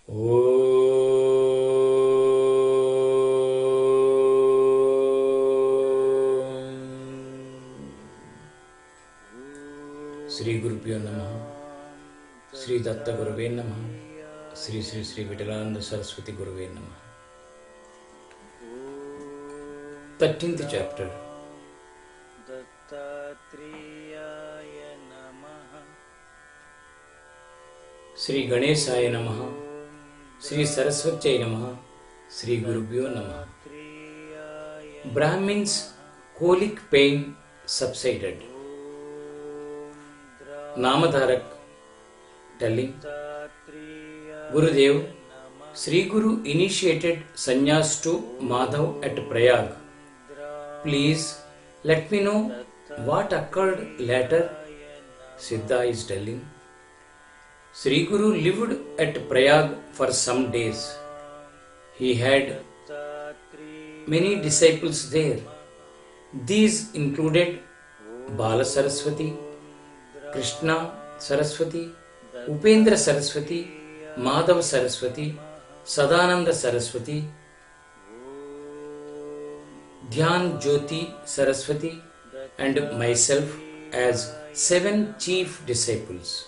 ओ श्री गुरुभ्यो नमः। श्री दत्त गुरुवे नमः। श्री श्री श्री विठलानंद सरस्वती गुरुवे नमः। 13th chapter. श्री गणेशाय नमः। श्री सरस्वत्यै नमः। श्री गुरुभ्यो नमः। Brahmin's colic pain subsided. Namadharak telling, Gurudev, Sri Guru initiated sannyas to Madhav at Prayag. Please let me know what occurred later. Siddha is telling, Sri Guru lived at Prayag for some days. He had many disciples there. These included Bala Saraswati, Krishna Saraswati, Upendra Saraswati, Madhav Saraswati, Sadananda Saraswati, Dhyan Jyoti Saraswati, and myself as 7 chief disciples.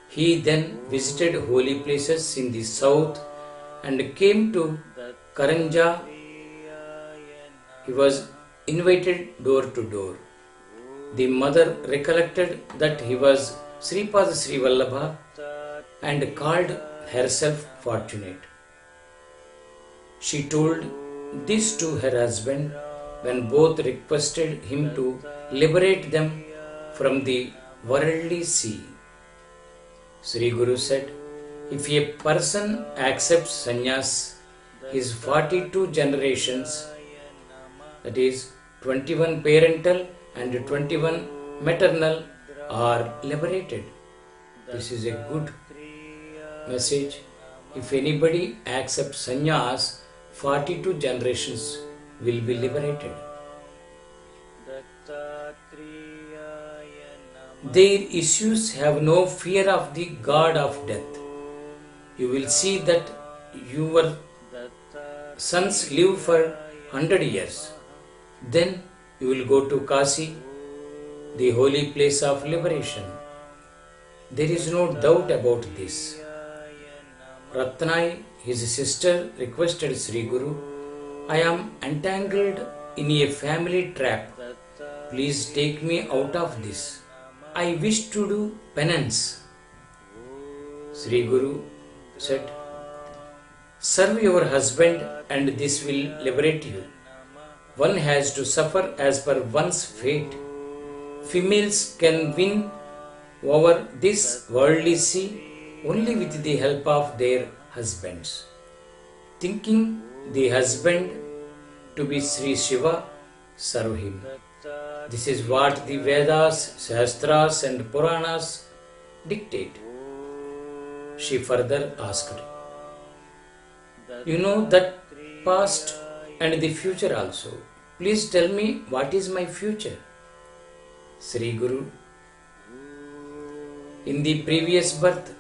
He then visited holy places in the south and came to Karanja. He was invited door to door. The mother recollected that he was Sripada Sri Vallabha and called herself fortunate. She told this to her husband when both requested him to liberate them from the worldly sea. Sri Guru said, if a person accepts sannyas, his 42 generations, that is 21 parental and 21 maternal, are liberated. This is a good message. If anybody accepts sannyas, 42 generations will be liberated. Their issues have no fear of the god of death. You will see that your sons live for 100 years. Then you will go to Kasi, the holy place of liberation. There is no doubt about this. Ratnai, his sister, requested Sri Guru, I am entangled in a family trap. Please take me out of this. I wish to do penance. Sri Guru said, serve your husband and this will liberate you. One has to suffer as per one's fate. Females can win over this worldly sea only with the help of their husbands. Thinking the husband to be Sri Shiva, serve him. This is what the Vedas, Shastras and Puranas dictate. She further asked, you know that past and the future also. Please tell me what is my future. Sri Guru, in the previous birth,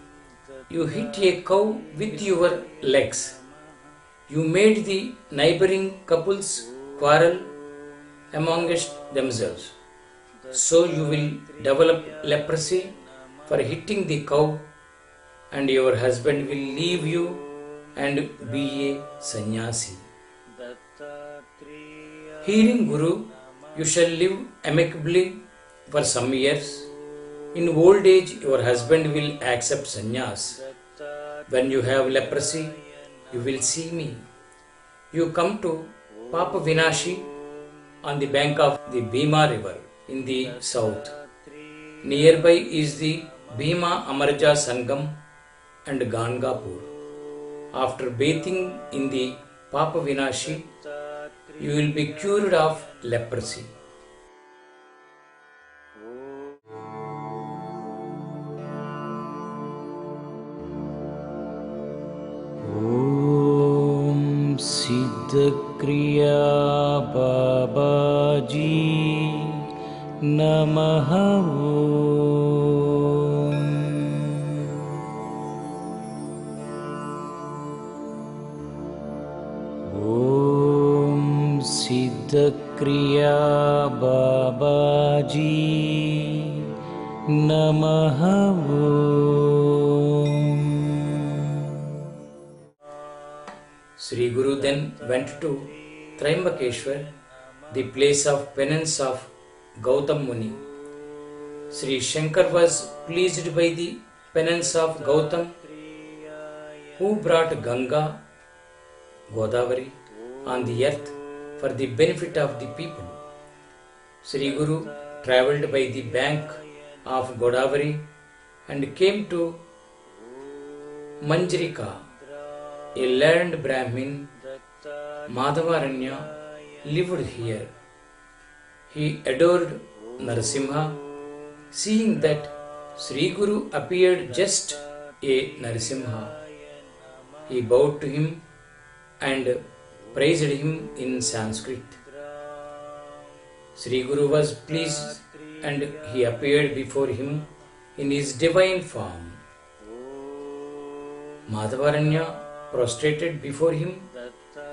you hit a cow with your legs. You made the neighboring couples quarrel amongst themselves. So you will develop leprosy for hitting the cow, and your husband will leave you and be a sannyasi. Hearing Guru, you shall live amicably for some years. In old age, your husband will accept sannyas. When you have leprosy, you will see me. You come to Papa Vinashi on the bank of the Bhima river in the south. Nearby is the Bhima Amarja Sangam and Gangapur. After bathing in the Papa Vinashi, you will be cured of leprosy. Om Siddha Kriya Babaji Namaha. Kriya Babaji Namaha Om. Sri Guru then went to Trimbakeshwar, the place of penance of Gautam Muni. Sri Shankar was pleased by the penance of Gautam, who brought Ganga, Godavari, on the earth for the benefit of the people. Sri Guru travelled by the bank of Godavari and came to Manjrika. A learned Brahmin, Madhavaranya, lived here. He adored Narasimha. Seeing that Sri Guru appeared just a Narasimha, he bowed to him and praised him in Sanskrit. Sri Guru was pleased and he appeared before him in his divine form. Madhavaranya prostrated before him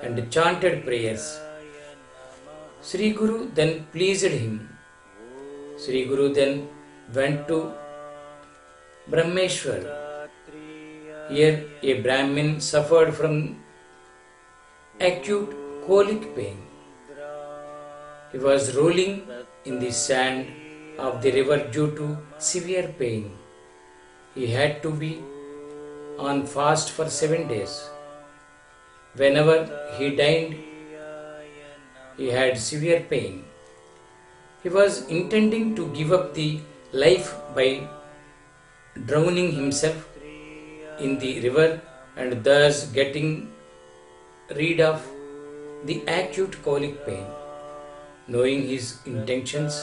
and chanted prayers. Sri Guru then pleased him. Sri Guru then went to Brahmeshwar. Here a Brahmin suffered from acute colic pain. He was rolling in the sand of the river due to severe pain. He had to be on fast for 7 days. Whenever he dined, he had severe pain. He was intending to give up the life by drowning himself in the river and thus getting rid of the acute colic pain. Knowing his intentions,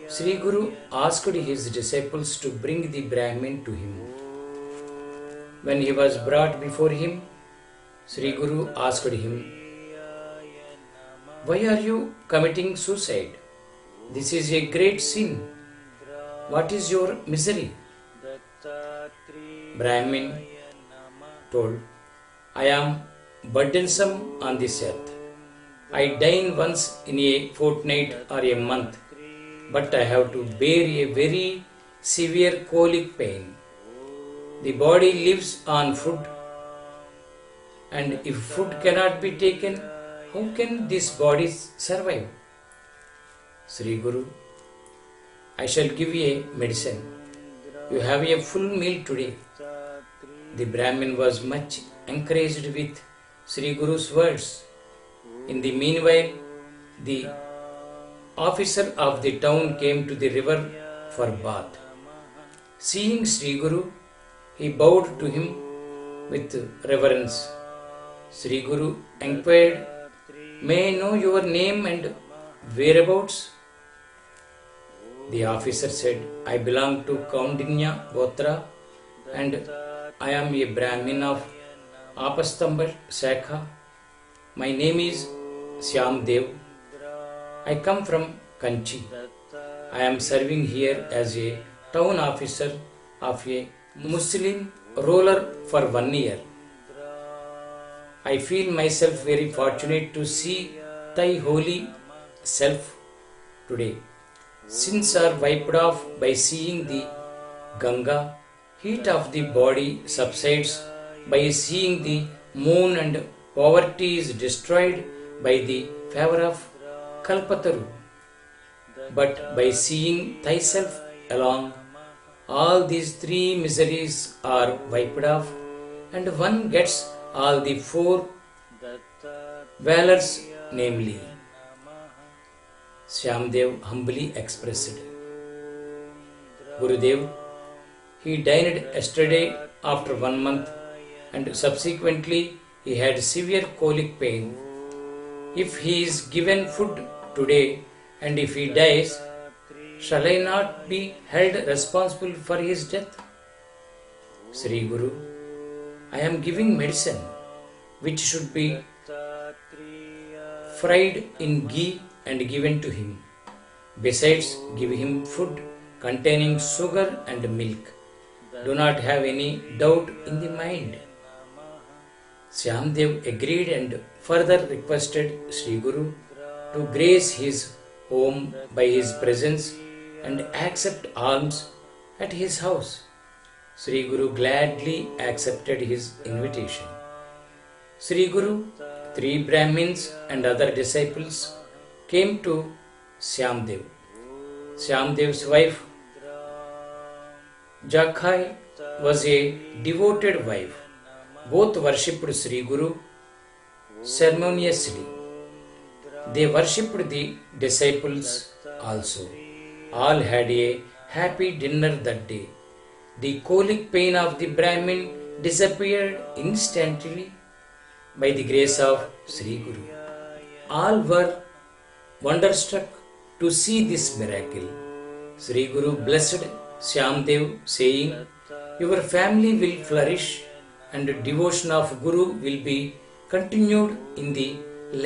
Sri Guru asked his disciples to bring the Brahmin to him. When he was brought before him, Sri Guru asked him, "Why are you committing suicide? This is a great sin. What is your misery?" Brahmin told, "I am burdensome on this earth. I dine once in a fortnight or a month, but I have to bear a very severe colic pain. The body lives on food, and if food cannot be taken, how can this body survive?" Sri Guru, "I shall give you a medicine. You have a full meal today." The Brahmin was much encouraged with Sri Guru's words. In the meanwhile, the officer of the town came to the river for bath. Seeing Sri Guru, he bowed to him with reverence. Sri Guru inquired, "May I know your name and whereabouts?" The officer said, "I belong to Kaundinya Gotra and I am a Brahmin of Apastambar Shakha. My name is Syamdev. I come from Kanchi. I am serving here as a town officer of a Muslim ruler for 1 year. I feel myself very fortunate to see thy holy self today. Sins are wiped off by seeing the Ganga. Heat of the body subsides by seeing the moon, and poverty is destroyed by the favor of Kalpataru. But by seeing thyself alone, all these 3 miseries are wiped off, and one gets all the 4 valors, namely." Syamdev humbly expressed, "Gurudev, he dined yesterday after 1 month, and subsequently he had severe colic pain. If he is given food today and if he dies, shall I not be held responsible for his death?" Sri Guru, "I am giving medicine which should be fried in ghee and given to him. Besides, give him food containing sugar and milk. Do not have any doubt in the mind." Syamdev agreed and further requested Sri Guru to grace his home by his presence and accept alms at his house. Sri Guru gladly accepted his invitation. Sri Guru, 3 Brahmins and other disciples came to Shyamdev. Shyamdev's wife Jakhai was a devoted wife. Both worshipped Sri Guru ceremoniously. They worshipped the disciples also. All had a happy dinner that day. The colic pain of the Brahmin disappeared instantly by the grace of Sri Guru. All were wonderstruck to see this miracle. Sri Guru blessed Shyamdev, saying, "Your family will flourish and devotion of Guru will be continued in the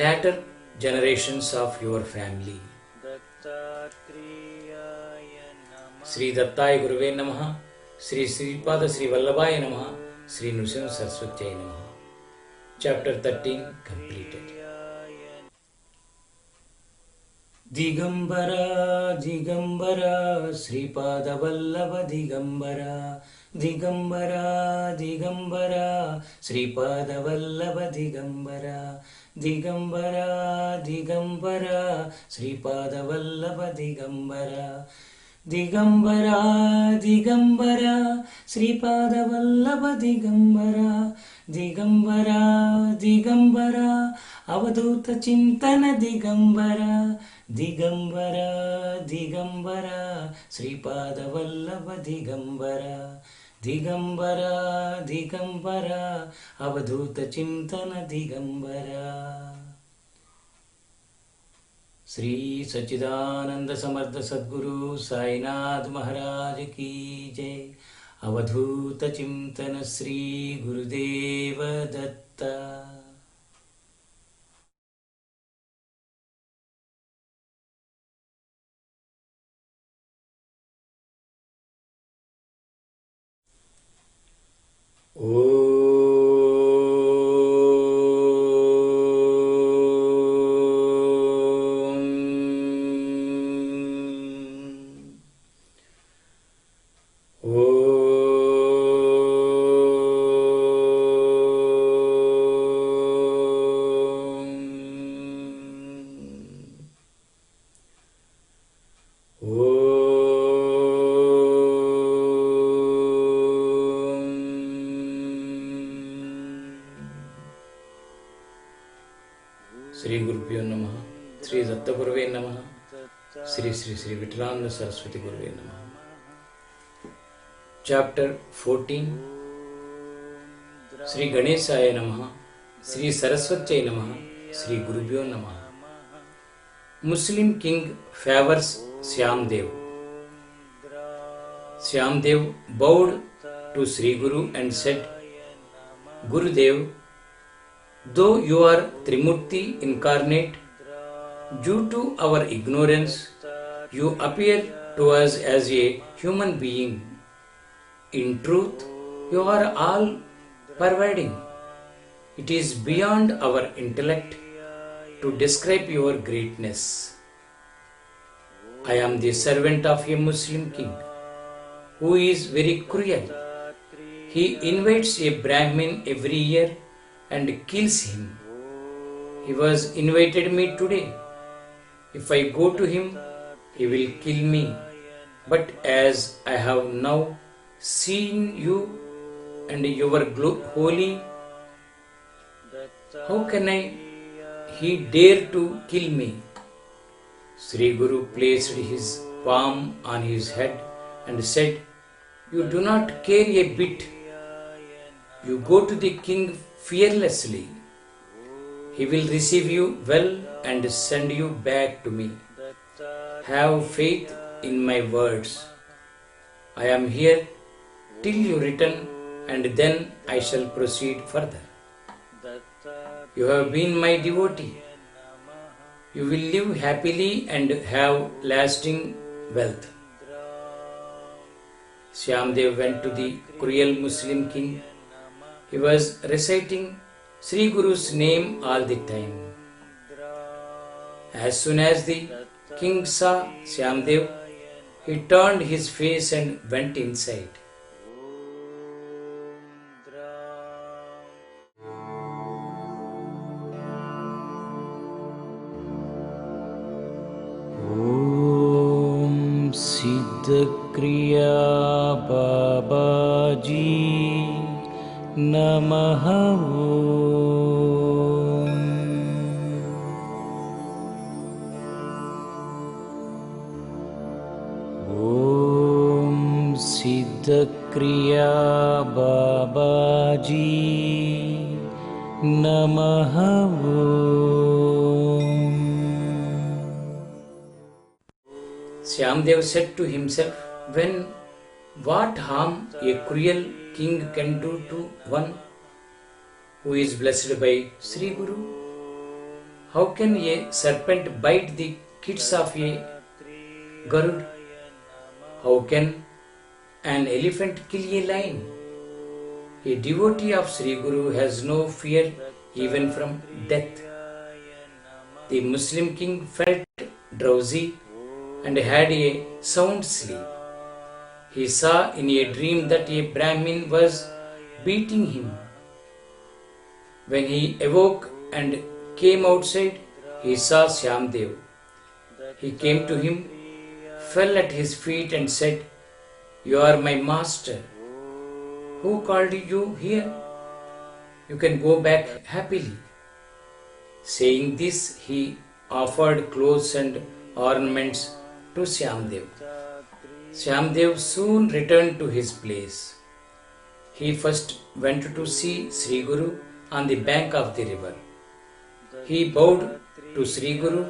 latter generations of your family." Sri Dattai Guruve Namaha, Sri Sripada Sri Vallabhaya Namaha, Sri Nrsimha Saraswatyaya Namaha. Chapter 13 completed. Digambara, Digambara, Sripada Vallabha Digambara. Digambara, Digambara, Sripada Vallabha Digambara. Digambara, Digambara, Sripada Vallabha Digambara. Digambara, Digambara, Sripada Vallabha Digambara. Digambara, Digambara, Avadhuta Chintana Digambara. Digambara, Digambara, Sripada Vallabha Digambara. Digambara, Digambara, Avadhuta Chintana Digambara. Sri Sachidananda Samartha Sadguru Sainath Maharaj Ki Jai. Avadhuta Chintana Sri Gurudeva Datta. Sri Gurubhyo Namaha, Sri Datta Guruve Namaha, Sri Sri Sri Vittalananda Saraswati Guruve Namaha. Chapter 14. Sri Ganeshaya Namaha, Sri Saraswatyaya Namaha, Sri Gurubhyo Namaha. Muslim king favors Shyamdev. Shyamdev bowed to Sri Guru and said, "Gurudev, though you are Trimurti incarnate, due to our ignorance, you appear to us as a human being. In truth, you are all pervading. It is beyond our intellect to describe your greatness. I am the servant of a Muslim king who is very cruel. He invites a Brahmin every year and kills him. He was invited me today. If I go to him, he will kill me. But as I have now seen you and your holy, how can he dare to kill me?" Sri Guru placed his palm on his head and said, "You do not care a bit. You go to the king fearlessly. He will receive you well and send you back to me. Have faith in my words. I am here till you return, and then I shall proceed further. You have been my devotee. You will live happily and have lasting wealth." Shyamdev went to the cruel Muslim king. He was reciting Sri Guru's name all the time. As soon as the king saw Shyamdev, he turned his face and went inside. Om Siddhakriya Babaji Namaha Om. Om Siddhakriya Babaji Namaha Om. Shyamdev said to himself, when what harm a cruel king can do to one who is blessed by Sri Guru? How can a serpent bite the kids of a Garud? How can an elephant kill a lion? A devotee of Sri Guru has no fear even from death. The Muslim king felt drowsy and had a sound sleep. He saw in a dream that a Brahmin was beating him. When he awoke and came outside, he saw Shyamdev. He came to him, fell at his feet and said, "You are my master. Who called you here? You can go back happily." Saying this, he offered clothes and ornaments to Shyamdev. Shyamdev soon returned to his place. He first went to see Sri Guru on the bank of the river. He bowed to Sri Guru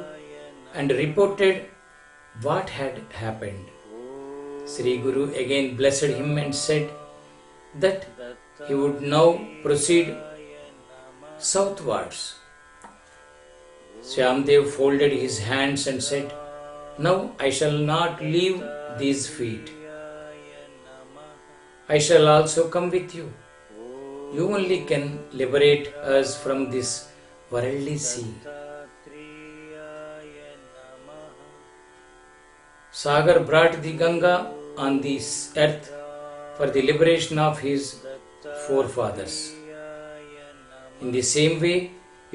and reported what had happened. Sri Guru again blessed him and said that he would now proceed southwards. Shyamdev folded his hands and said, "Now I shall not leave these feet. I shall also come with you. You only can liberate us from this worldly sea." Sagar brought the Ganga on this earth for the liberation of his forefathers. In the same way,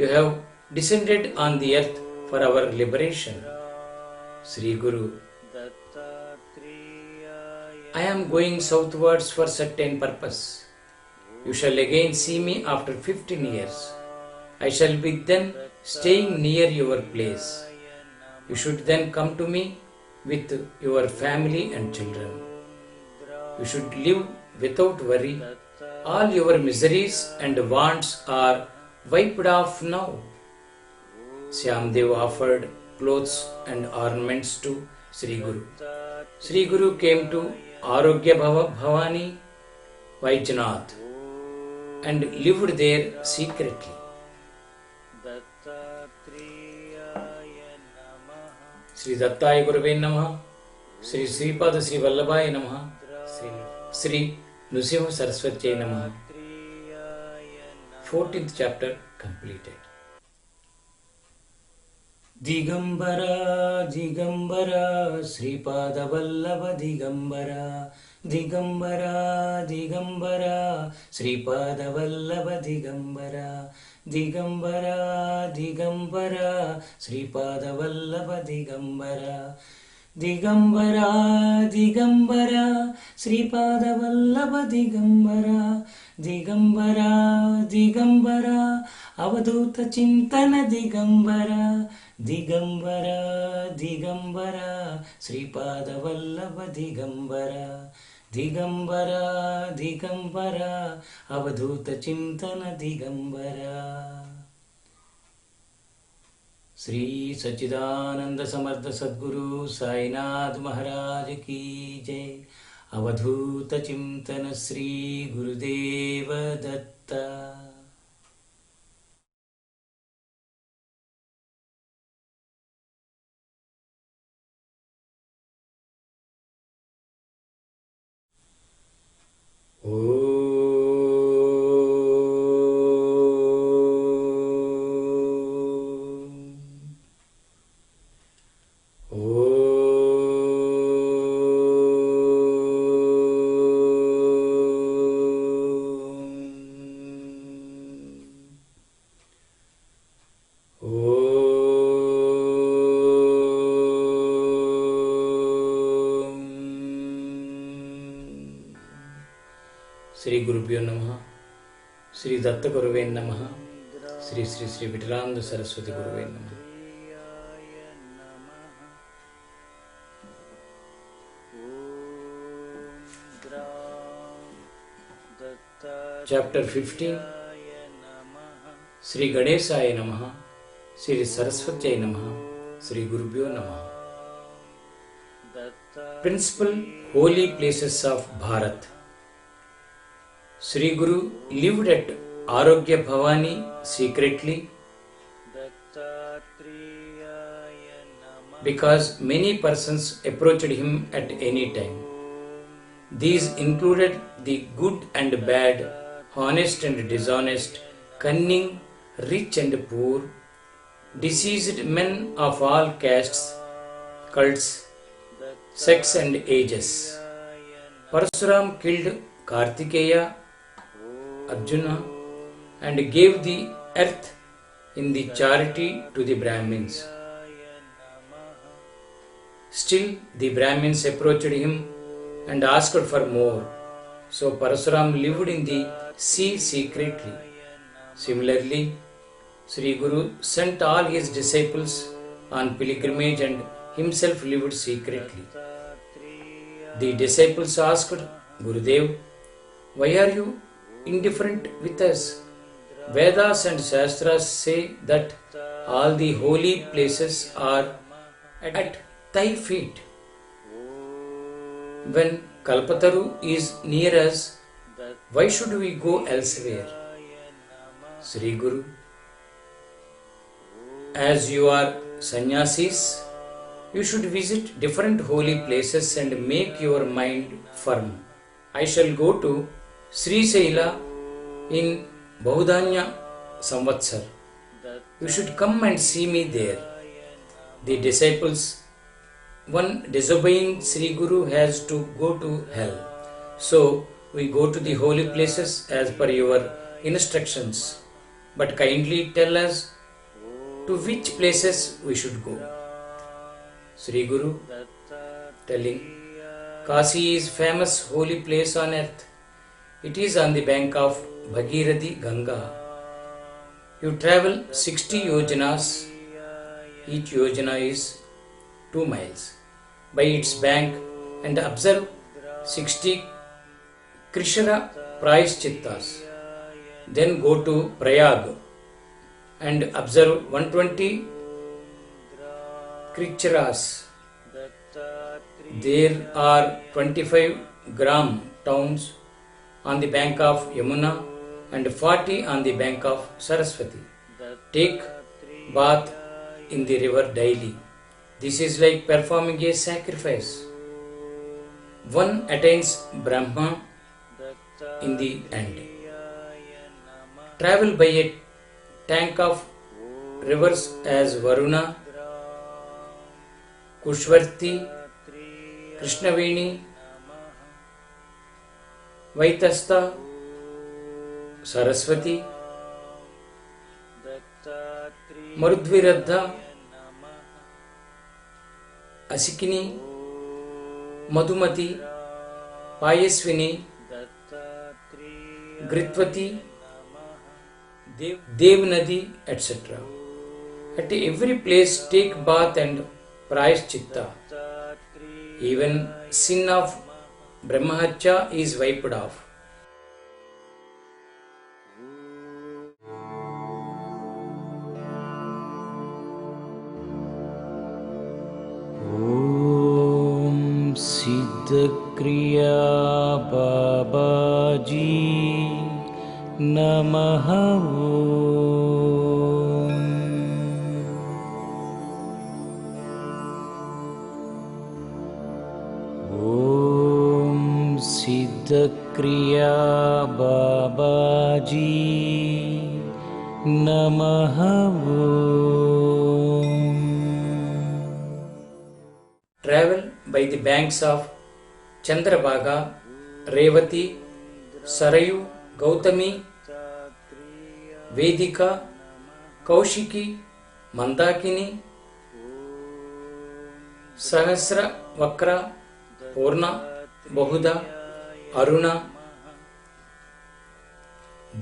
you have descended on the earth for our liberation. Sri Guru, I am going southwards for certain purpose. You shall again see me after 15 years. I shall be then staying near your place. You should then come to me with your family and children. You should live without worry. All your miseries and wants are wiped off now. Shyamdev offered clothes and ornaments to Sri Guru. Sri Guru came to Arogya Bhavani, Vaijnath, and lived there secretly. Sri Dattaya Gurave Namaha, Sri Sripada Sri Vallabhaya Namaha, Sri Nrsimha Saraswati Namaha. 14th chapter completed. Digambara, Digambara, Sripada Vallabha Digambara, Digambara, Digambara, Sripada Vallabha Digambara, Digambara, Digambara, Sripada Vallabha Digambara, Digambara, Digambara, Sripada Vallabha Digambara, Digambara, Digambara, Avadhuta Chintana Digambara, Digambara, Digambara, Sripada Vallabha Digambara, Digambara, Digambara, Avadhuta Chintana Digambara. Sri Sachidananda Samartha Sadguru Sainath Maharaj Ki Jai. Avadhuta Chintana Sri Gurudeva Datta. गुरुभ्यो नमः. श्री दत्त गुरुवे नमः. श्री श्री श्री विठलानंद सरस्वती गुरुवे नमः. Chapter 15. Sri Ganesaya Namaha. Sri Saraswati Namaha. Sri Gurubhyo Namaha. Principal holy places of Bharat. Sri Guru lived at Arogya Bhavani secretly because many persons approached him at any time. These included the good and bad, honest and dishonest, cunning, rich and poor, diseased men of all castes, cults, sects and ages. Parasuram killed Kartikeya, Arjuna, and gave the earth in the charity to the Brahmins. Still, the Brahmins approached him and asked for more. So Parasuram lived in the sea secretly. Similarly, Sri Guru sent all his disciples on pilgrimage and himself lived secretly. The disciples asked, Gurudev, why are you indifferent with us? Vedas and Shastras say that all the holy places are at thy feet. When Kalpataru is near us, why should we go elsewhere? Sri Guru, as you are sannyasis, you should visit different holy places and make your mind firm. I shall go to Sri Saila in Bahudanya Samvatsar. You should come and see me there. The disciples, one disobeying Sri Guru has to go to hell. So we go to the holy places as per your instructions. But kindly tell us to which places we should go. Sri Guru telling, Kasi is famous holy place on earth. It is on the bank of Bhagirathi Ganga. You travel 60 yojanas. Each yojana is 2 miles. By its bank and observe 60 Krishna Prayashchittas. Then go to Prayag and observe 120 Kricharas. There are 25 gram towns on the bank of Yamuna and 40 on the bank of Saraswati. Take bath in the river daily. This is like performing a sacrifice. One attains Brahma in the end. Travel by a tank of rivers as Varuna, Kushvarti, Krishnaveni, Vaitastha, Saraswati, Marudviradha, Asikini, Madhumati, Payaswini, Gritvati, Devnadi, etc. At every place take bath and prayashchitta. Even sin of Brahmahatya is wiped off. Om Siddhakriya Babaji Namaha. Om Siddhakriya Babaji Namaha. Travel by the banks of Chandrabhaga, Revati, Sarayu, Gautami, Vedika, Kaushiki, Mandakini, Sahasra, Vakra, Purna, Bahuda, Aruna,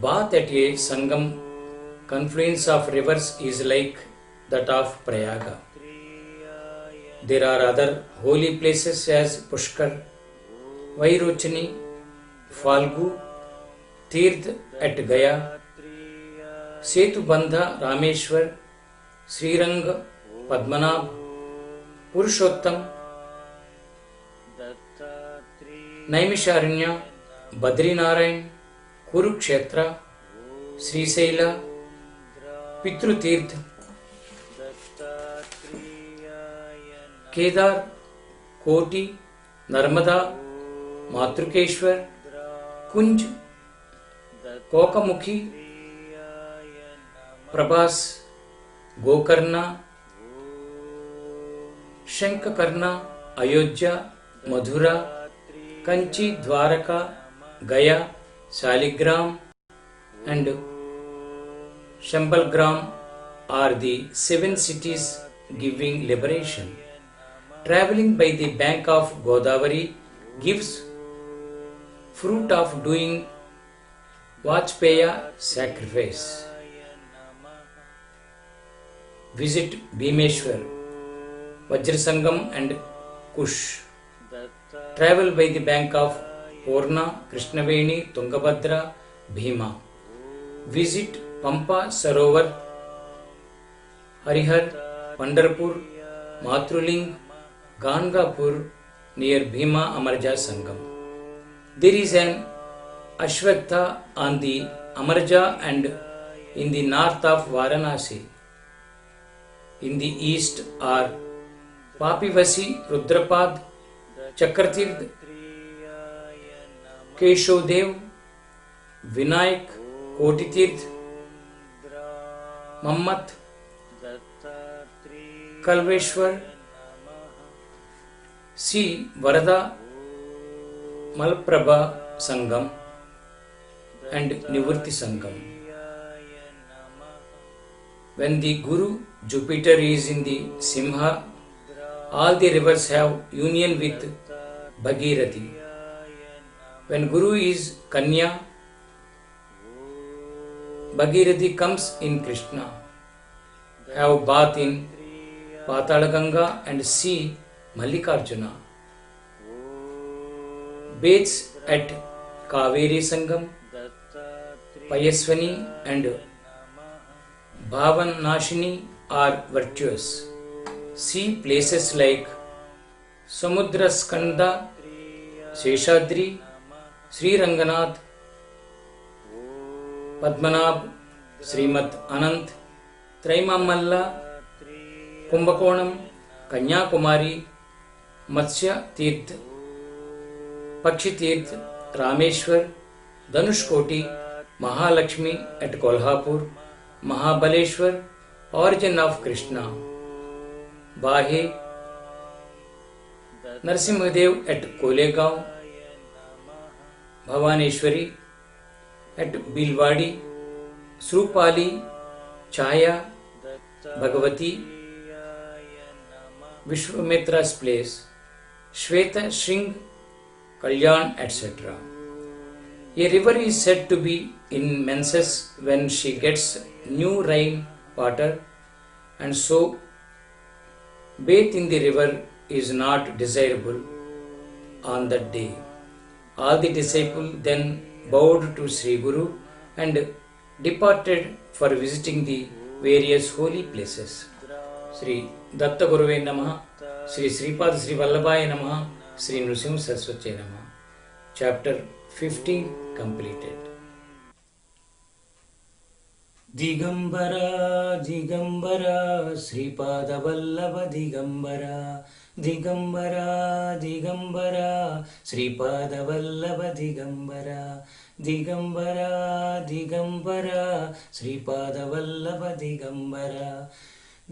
Bath at a Sangam confluence of rivers is like that of Prayaga. There are other holy places as Pushkar, Vairochani, Falgu, Tirth at Gaya, Setubandha Rameshwar, Srirang, Padmanabh, Purushottam, Naimisharanya, Badrinarayan, Kurukshetra, Srisaila, Pitrutirth, Kedar, Koti, Narmada, Matrukeshwar, Kunj, Kokamukhi, Prabhas, Gokarna, Shankakarna, Ayodhya, Madhura, Kanchi, Dwaraka, Gaya, Saligram and Shambalgram are the 7 cities giving liberation. Traveling by the bank of Godavari gives fruit of doing Vajpaya sacrifice. Visit Bhimeshwar, Vajrasangam and Kush. Travel by the bank of Purna, Krishnaveni, Tungabhadra, Bhima. Visit Pampa Sarovar, Harihar, Pandharpur, Matruling, Gangapur near Bhima Amarja Sangam. There is an Ashwatha on the Amarja and in the north of Varanasi. In the east are Papivasi, Rudrapad, Chakratirth, Keshavdev, Vinayak, Kotitirth, Mammat, Kalveshwar, C. Varada, Malprabha Sangam and Nivurti Sangam. When the Guru Jupiter is in the Simha, all the rivers have union with Bhagirathi. When Guru is Kanya, Bhagirathi comes in Krishna. Have bath in Patalaganga and see Mallikarjuna. Bathes at Kaveri Sangam, Payaswani and Bhavanashini are virtuous. See places like Samudraskanda, Seshadri, Sri Ranganath, Padmanabh, Srimat Anant, Traimamalla, Kumbakonam, Kanyakumari, Matsya Tirth, Pakshi Tirth, Rameshwar, Dhanushkoti, Mahalakshmi at Kolhapur, Mahabaleshwar, origin of Krishna, Bahe, Narsimhadev at Kolegaon, Bhavaneshwari at Bilwadi, Srupali, Chaya, Bhagavati, Vishwamitra's place, Shweta Shring, Kalyan, etc. A river is said to be in menses when she gets new rain water, and so bathe in the river is not desirable on that day. All the disciples then bowed to Sri Guru and departed for visiting the various holy places. Sri Datta Guruve Namaha, Sri Sripad Sri Vallabhaya Namaha, Sri Nrsimha Saraswati Namaha. Chapter 15 completed. Digambara, Digambara, Sripada Vallabha Digambara, Digambara, Digambara, Sripada Vallabha Digambara, Digambara, Digambara, Sripada Vallabha Digambara,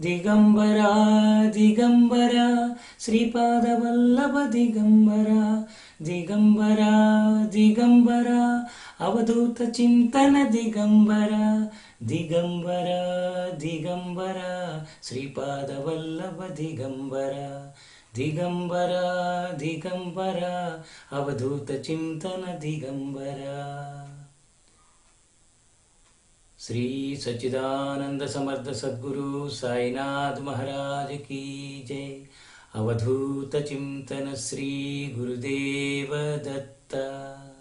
Digambara, Digambara, Sripada Vallabha Digambara, Digambara, Digambara, Avadhuta Chintana Digambara, Digambara, Digambara, Sripada Vallabha Digambara, Digambara, Digambara, Avadhuta Chintana Digambara. Shri सच्चिदानंद समर्थ सद्गुरु साईनाथ महाराज की जय। अवधूत चिंतन श्री गुरुदेव दत्ता।